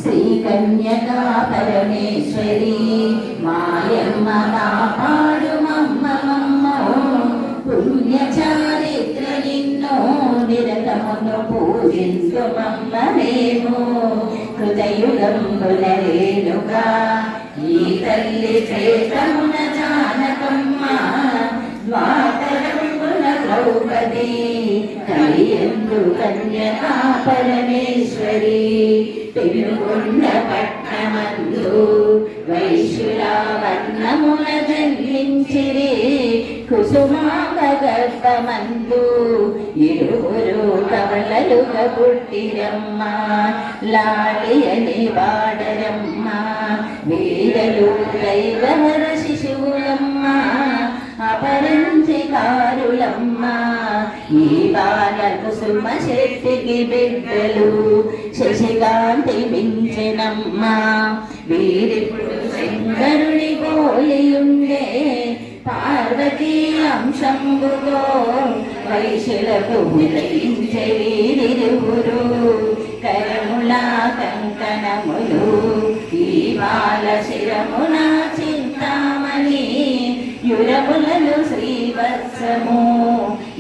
శ్రీ కన్యకా పరమేశ్వరి మాయమ్మ కాపాడు మమ్మమమ్మో పుణ్య చారిత్ర నిన్నో నిరతమును పూజించు మమ్మనేమో హృదయుగంబుల రేణుగా ఈ తల్లి క్షేత్రమున జానకమ్మ ద్వాపరంబున ద్రౌపది కలియందు కన్యకా పరమేశ్వరి పెనుగొండ పట్నమందు వైశ్యుల వర్ణమున జన్మించిరి కుసుమాంగ గర్భమందు ఇరువురు కవలలుగా పుట్టిరమ్మ లాలియని వాడరమ్మ వీరలు దైవవర శిశువులమ్మ అపరంజికారులమ్మ ఈ బాల కుసుమ శెట్టికి బిడ్డలు శశికాంతి మించెనమ్మ వీరిప్పుడు శంకరుని పోలియుండే పార్వతీ అంశంబుతో వైశ్యులకు ఉదయించే వీరిరువురు కరముల కంకణములు ఈ బాల శిరమున చింతామణి యురములను శ్రీవత్సము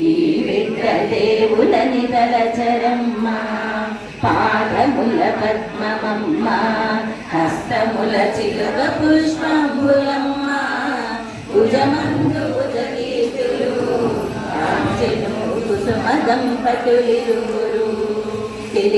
ఈ విద్ర దేవులని తలచరమ్మ పాదముల పద్మమమ్మ హస్తముల చిలుక పుష్పంబులమ్మ భుజమందు భుజకీర్తులు కుసుమ దంపతులిరువురు